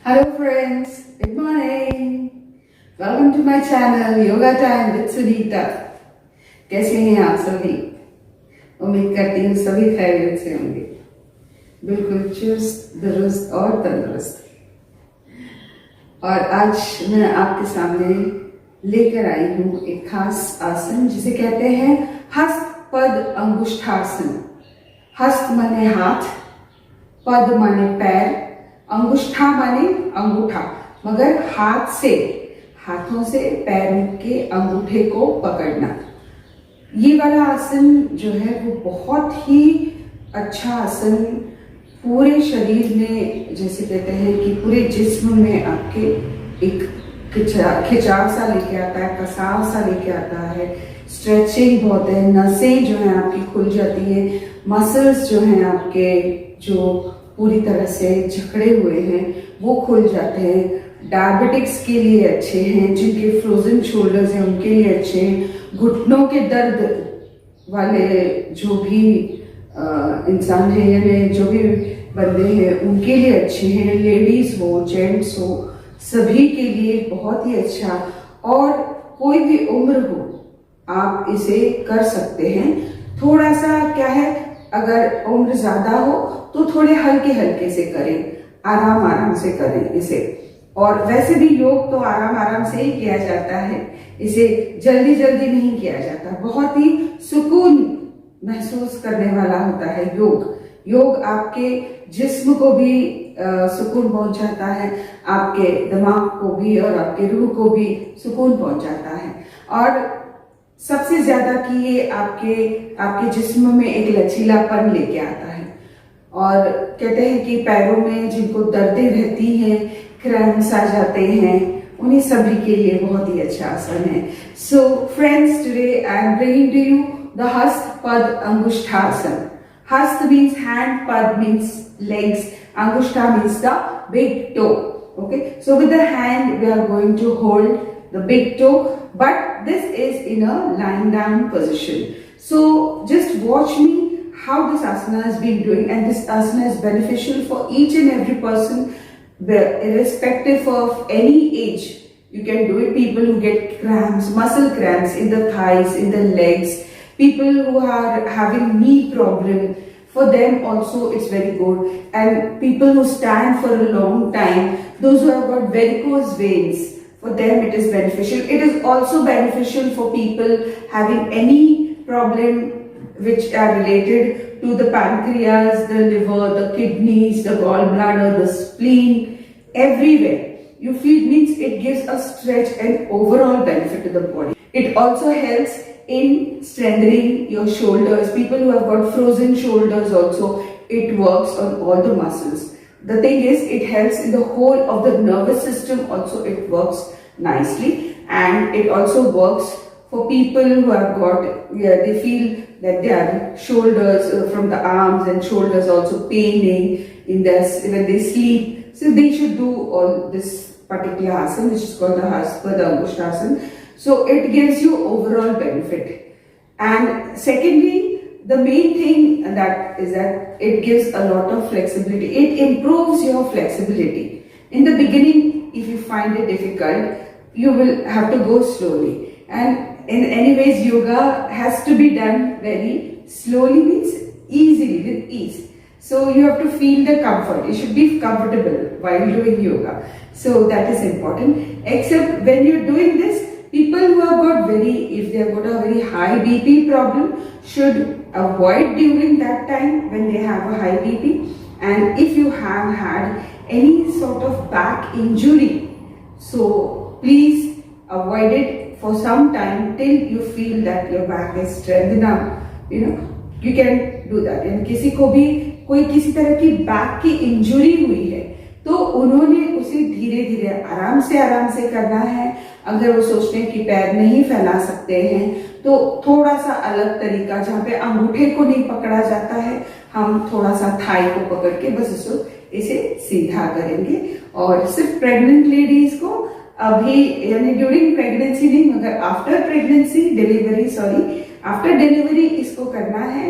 Hello friends, good morning. Welcome to my channel Yoga Time with Sunita. कैसे हैं आप सभी? उम्मीद करती हूँ सभी खैरियत से होंगे, बिल्कुल चुस्त दुरुस्त और तंदुरुस्त। और आज मैं आपके सामने लेकर आई हूँ एक खास आसन जिसे कहते हैं हस्त पद अंगुष्ठासन। हस्त माने हाथ, पद माने पैर, अंगुष्ठा माने अंगूठा, मगर हाथ से, हाथों से पैरों के अंगूठे को पकड़ना। ये वाला आसन जो है वो बहुत ही अच्छा आसन पूरे शरीर में, जैसे कहते हैं कि पूरे जिस्म में आपके एक खिंचाव सा लेके आता है, कसाव सा लेके आता है। स्ट्रेचिंग बहुत है, नसें जो है आपकी खुल जाती है, मसल्स जो हैं आपके जो पूरी तरह से जकड़े हुए हैं वो खुल जाते हैं। डायबिटिक्स के लिए अच्छे हैं, जिनके फ्रोजन शोल्डर्स हैं उनके लिए अच्छे हैं। घुटनों के दर्द वाले जो भी इंसान है यानी जो भी बंदे हैं उनके लिए अच्छे हैं। लेडीज हो जेंट्स हो सभी के लिए बहुत ही अच्छा, और कोई भी उम्र हो आप इसे कर सकते हैं। थोड़ा सा क्या है, अगर उम्र ज्यादा हो तो थोड़े हल्के हल्के से करें, आराम आराम से करें इसे। और वैसे भी योग तो आराम आराम से ही किया जाता है, इसे जल्दी जल्दी नहीं किया जाता। बहुत ही सुकून महसूस करने वाला होता है योग। योग आपके जिस्म को भी सुकून पहुंचाता है, आपके दिमाग को भी और आपके रूह को भी सुकून पहुंचाता है। और सबसे ज्यादा कि ये आपके जिस्म में एक लचीलापन लेके आता है। और कहते हैं कि पैरों में जिनको दर्दें रहती हैं, क्रैम्प्स आ जाते हैं, उन्हीं सभी के लिए बहुत ही अच्छा आसन है। So friends, today I am bringing to you the Hasta Pada Angushthasana. हस्त मीन्स हैंड, पद means legs, angushta means the big toe. Okay, so with the hand we are going to hold the big toe, but this is in a lying down position. So just watch me how this asana is being doing, and this asana is beneficial for each and every person, irrespective of any age. You can do it. People who get cramps, muscle cramps in the thighs, in the legs, people who are having knee problem, for them also it's very good. And people who stand for a long time, those who have got varicose veins, for them it is beneficial. It is also beneficial for people having any problem which are related to the pancreas, the liver, the kidneys, the gallbladder, the spleen, everywhere. You feel means it gives a stretch and overall benefit to the body. It also helps in strengthening your shoulders. People who have got frozen shoulders also, it works on all the muscles. The thing is, it helps in the whole of the nervous system also, it works nicely. And it also works for people who have got, they feel that their shoulders from the arms and shoulders also paining in this when they sleep. So they should do all this particular asana, which is called the Hastpada Angushthasana. So it gives you overall benefit. And secondly, the main thing that is that it gives a lot of flexibility. It improves your flexibility. In the beginning, if you find it difficult, you will have to go slowly. And in anyways, yoga has to be done very slowly, means easily, with ease. So you have to feel the comfort. You should be comfortable while doing yoga. So that is important. Except when you're doing this, people who have got if they have got a very high BP problem should avoid during that time when they have a high BP. And if you have had any sort of back injury, so please avoid it for some time till you feel that your back is strength enough. You can do that. And किसी को भी कोई किसी तरह की back की injury हुई है तो उन्होंने उसे धीरे धीरे आराम से करना है। अगर वो सोचते हैं कि पैर नहीं फैला सकते हैं तो थोड़ा सा अलग तरीका, जहाँ पे अंगूठे को नहीं पकड़ा जाता है, हम थोड़ा सा थाई को पकड़ के बस इसे सीधा करेंगे। और सिर्फ प्रेग्नेंट लेडीज को अभी यानी ड्यूरिंग प्रेगनेंसी नहीं, मगर आफ्टर डिलीवरी इसको करना है।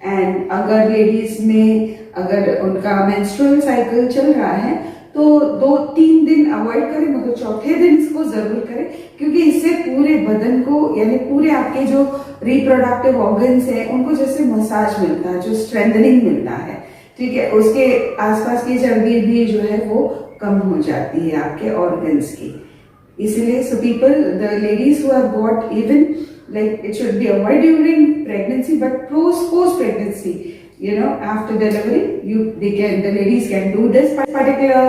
एंड अगर लेडीज में अगर उनका मेंस्ट्रुअल साइकिल चल रहा है तो 2-3 दिन अवॉइड करें, मगर चौथे दिन इसको जरूर करें, क्योंकि इससे पूरे बदन को यानी पूरे आपके जो रिप्रोडक्टिव ऑर्गन्स हैं उनको जैसे मसाज मिलता है, जो स्ट्रेंथनिंग मिलता है, ठीक है, उसके आसपास की चर्बी भी जो है वो कम हो जाती है आपके ऑर्गन्स की। इसलिए so people, the ladies who have got even like it should be avoided during pregnancy, but post pregnancy, you know, after delivery, the ladies can do this particular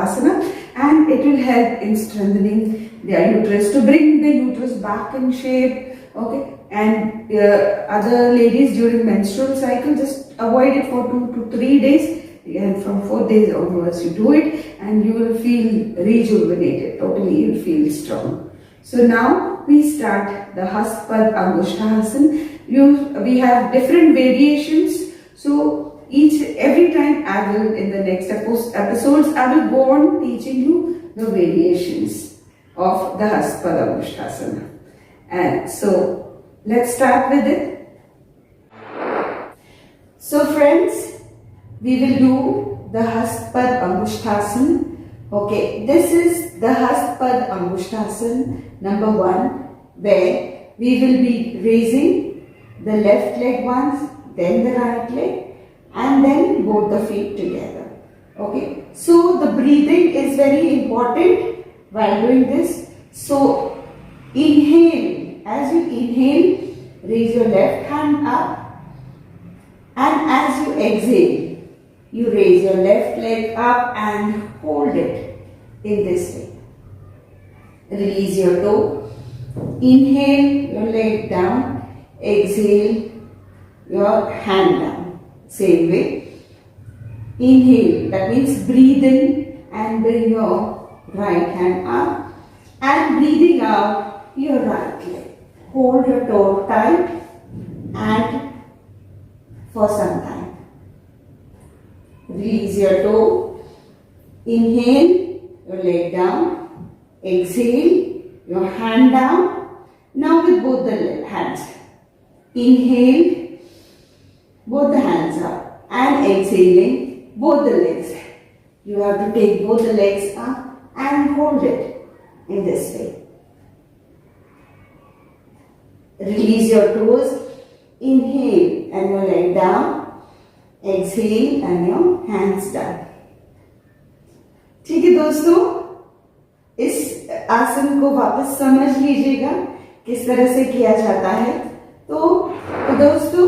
asana, and it will help in strengthening their uterus, to bring the uterus back in shape. Okay, and other ladies during menstrual cycle, just avoid it for 2 to 3 days, and from 4 days onwards you do it, and you will feel rejuvenated totally, you will feel strong. So now we start the Hastpad Angushthasana. We have different variations. So every time I will, in the next episodes, I will go on teaching you the variations of the Hastpad Angushthasana. And so let's start with it. So friends, we will do the Hastpad Angushthasana. Okay, this is the Hastpad Angushthasana number 1, where we will be raising the left leg once, then the right leg, and then both the feet together. Okay, so the breathing is very important while doing this. So inhale, as you inhale, raise your left hand up, and as you exhale, you raise your left leg up and hold it in this way. Release your toe. Inhale, your leg down. Exhale, your hand down. Same way. Inhale, that means breathe in and bring your right hand up. And breathing out, your right leg. Hold your toe tight and for some time. Release your toe. Inhale, your leg down. Exhale, your hand down. Now with both the hands. Inhale, both the hands up, and exhaling, both the legs. You have to take both the legs up and hold it in this way. Release your toes. Inhale and your leg down. Exhale and your hands down. ठीक है दोस्तों, इस आसन को वापस समझ लीजिएगा किस तरह से किया जाता है। तो दोस्तों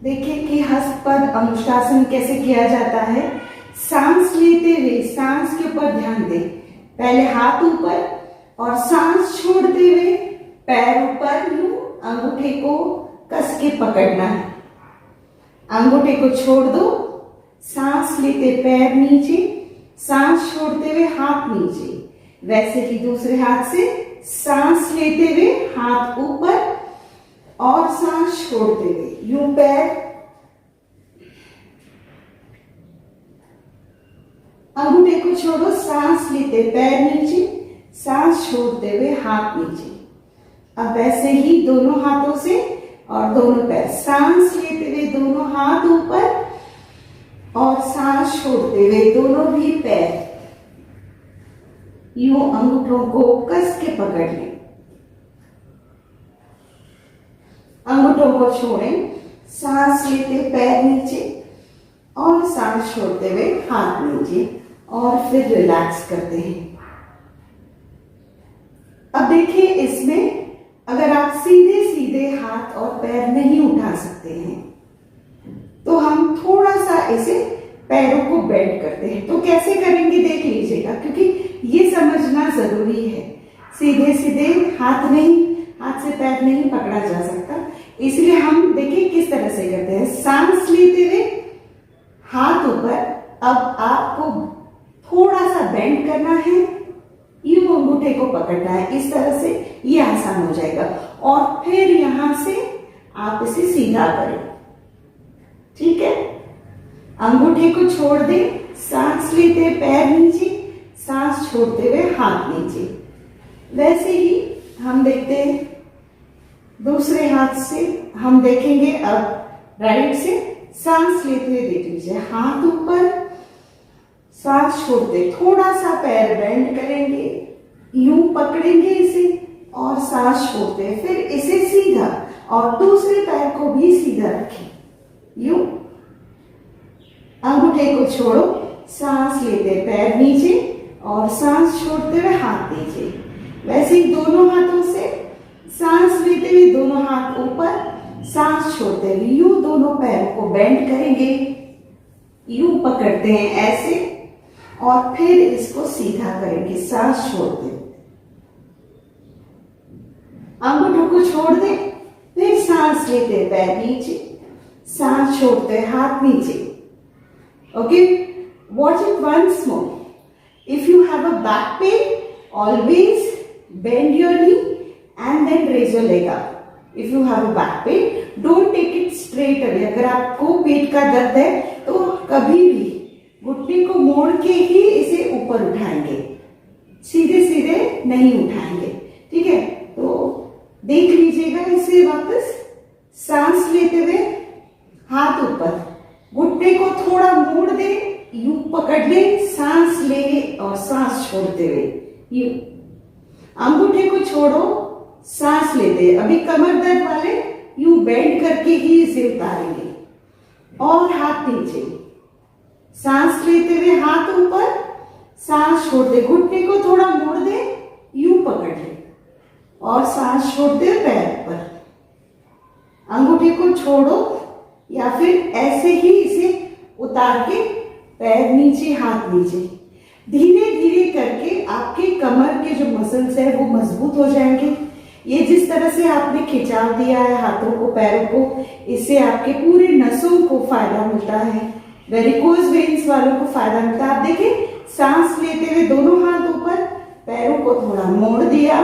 देखिए कि हस्तपद अनुष्ठासन कैसे किया जाता है। सांस लेते हुए सांस के ऊपर ध्यान दें, पहले हाथ ऊपर और सांस छोड़ते हुए पैर ऊपर, यूं अंगूठे को कस के पकड़ना है। अंगूठे को छोड़ दो, सांस लेते पैर नीचे, सांस छोड़ते हुए हाथ नीचे। वैसे ही दूसरे हाथ से सांस लेते हुए हाथ ऊपर और सांस छोड़ते हुए यूं पैर, अंगूठे को छोड़ो, सांस लेते पैर नीचे, सांस छोड़ते हुए हाथ नीचे। अब वैसे ही दोनों हाथों से और दोनों पैर, सांस लेते हुए दोनों हाथ ऊपर और सांस छोड़ते हुए दोनों भी पैर यूं अंगूठों को कस के पकड़ लें। अंगूठों को छोड़ें, सांस लेते पैर नीचे और सांस छोड़ते हुए हाथ नीचे, और फिर रिलैक्स करते हैं। अब देखिए, इसमें अगर आप सीधे सीधे हाथ और पैर नहीं उठा सकते हैं तो हम थोड़ा सा इसे पैरों को बेंड करते हैं। तो कैसे करेंगे देख लीजिएगा, क्योंकि ये समझना जरूरी है। सीधे सीधे हाथ से पैर नहीं पकड़ा जा सकता, इसलिए हम देखिए किस तरह से करते हैं। सांस लेते हुए हाथ ऊपर, अब आपको थोड़ा सा बेंड करना है, यूं अंगूठे को पकड़ना है, इस तरह से ये आसान हो जाएगा। और फिर यहां से आप इसे सीधा करें, ठीक है। अंगूठे को छोड़ दें, सांस लेते पैर नीचे, सांस छोड़ते हुए हाथ नीचे। वैसे ही हम देखते हैं दूसरे हाथ से, हम देखेंगे अब राइट से। सांस लेते हुए देख लीजिए, हाथ ऊपर, सांस छोड़ते थोड़ा सा पैर बेंड करेंगे, यूं पकड़ेंगे इसे और सांस छोड़ते, फिर इसे सीधा और दूसरे पैर को भी सीधा रखें, यूं। अंगूठे को छोड़ो, सांस लेते पैर नीचे और सांस छोड़ते हुए हाथ नीचे। वैसे ही दोनों हाथों से सांस लेते हुए दोनों हाथ ऊपर, सांस छोड़ते हुए यूं दोनों पैरों को बेंड करेंगे, यूं पकड़ते हैं ऐसे और फिर इसको सीधा करेंगे सांस छोड़ते। अंगूठों को छोड़ दें, फिर सांस लेते पैर नीचे, सांस छोड़ते हाथ नीचे। Okay, watch it once more. If you have a back pain, always bend your knee and then raise your leg up. If you have a back pain, don't take it straight away. अगर आपको पेट का दर्द है तो कभी भी घुटने को मोड़ के ही इसे ऊपर उठाएंगे, सीधे सीधे नहीं उठाएंगे, ठीक है। तो देख लीजिएगा इसे वापस। सांस लेते हुए हाथ ऊपर, घुटने को थोड़ा मोड़ दे, यूं पकड़ ले, सांस ले और सांस छोड़ते हुए यूं। अंगूठे को छोड़ो, सांस लेते, अभी कमर दर्द वाले यूं बेंड करके ही इसे उतारेंगे और हाथ नीचे। सांस लेते हुए हाथ ऊपर, सांस छोड़ते, घुटने को थोड़ा मोड़ दे, यूं पकड़ ले और सांस छोड़ते हुए पैर पर। अंगूठे को छोड़ो या फिर ऐसे ही इसे उतार के पैर नीचे हाथ नीचे। धीरे धीरे करके आपके कमर के जो मसल्स है वो मजबूत हो जाएंगे। ये जिस तरह से आपने खिंचाव दिया है हाथों को पैरों को, इससे आपके पूरे नसों को फायदा मिलता है, वेरिकोज वेन्स वालों को फायदा मिलता है। आप देखिए, सांस लेते हुए दोनों हाथ ऊपर, पैरों को थोड़ा मोड़ दिया,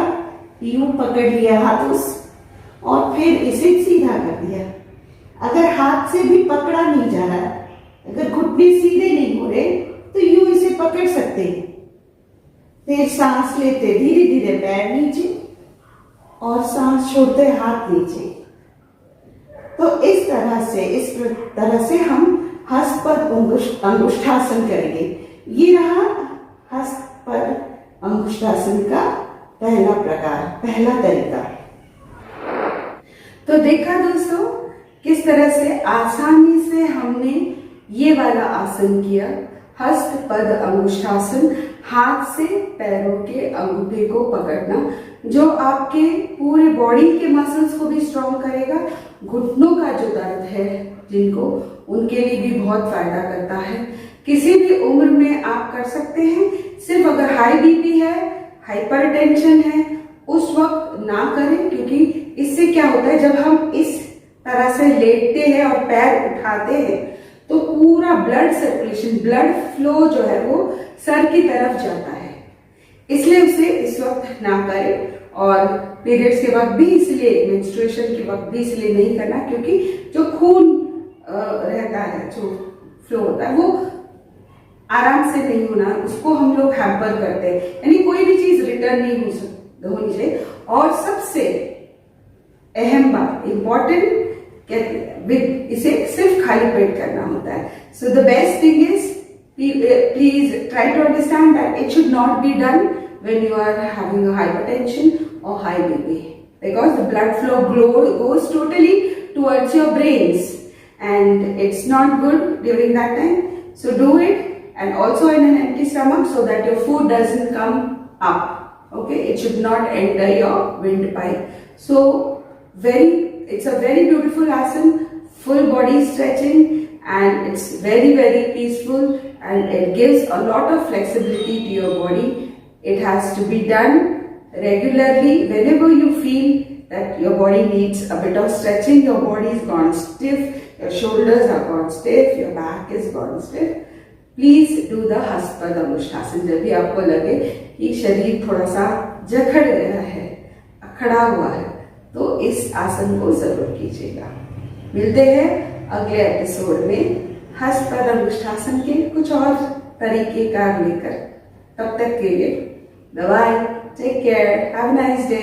यूं पकड़ लिया हाथों से और फिर इसे सीधा कर दिया। अगर हाथ से भी पकड़ा नहीं जा रहा, अगर घुटने सीधे नहीं हो रहे तो यूं इसे पकड़ सकते हैं। फिर सांस लेते धीरे धीरे पैर नीचे और सांस छोड़ते हाथ नीचे। तो इस तरह से हम हस्तपद अंगुष्ठासन करेंगे। ये रहा हस्तपद अंगुष्ठासन का पहला प्रकार, पहला तरीका। तो देखा दोस्तों किस तरह से आसानी से हमने ये वाला आसन किया, हस्तपद अंगुष्ठासन। हाथ से पैरों के अंगूठे को पकड़ना, जो आपके पूरे बॉडी के मसल्स को भी स्ट्रॉन्ग करेगा। घुटनों का जो दर्द है जिनको, उनके लिए भी बहुत फायदा करता है। किसी भी उम्र में आप कर सकते हैं। सिर्फ अगर हाई बीपी है, हाइपरटेंशन है, उस वक्त ना करें, क्योंकि इससे क्या होता है, जब हम इस तरह से लेटते हैं और पैर उठाते हैं तो पूरा ब्लड सर्कुलेशन, ब्लड फ्लो जो है वो सर की तरफ जाता है। इसलिए उसे इस वक्त ना करें। और पीरियड्स के वक्त भी इसलिए, मेंस्ट्रुएशन के वक्त भी इसलिए नहीं करना, क्योंकि जो खून रहता है, जो फ्लो होता है, वो आराम से नहीं होना, उसको हम लोग हैम्पर करते हैं। यानी कोई भी चीज रिटर्न नहीं होनी चाहिए। और सबसे अहम बात, इम्पोर्टेंट, इसे सिर्फ खाली पेट करना होता है। So the best thing is, please try to understand that it should not be done when you are having a hypertension or high BP, because the blood flow goes totally towards your brains and it's not good during that time. So do it, and also in an empty stomach, so that your food doesn't come up. Okay, it should not enter your windpipe. So it's a very beautiful asan, full body stretching, and it's very peaceful, and it gives a lot of flexibility to your body. It has to be done regularly. Whenever you feel that your body needs a bit of stretching, your body is gone stiff, your shoulders are gone stiff, your back is gone stiff, please do the हस्तपद अंगुष्ठासन। जब भी आपको लगे कि शरीर थोड़ा सा जकड़ गया है, अखड़ा हुआ है, तो इस आसन को जरूर कीजिएगा। मिलते हैं अगले एपिसोड में हस्तपद अंगुष्ठासन के कुछ और तरीके कार लेकर। तब तक के लिए bye, take care, have a nice day.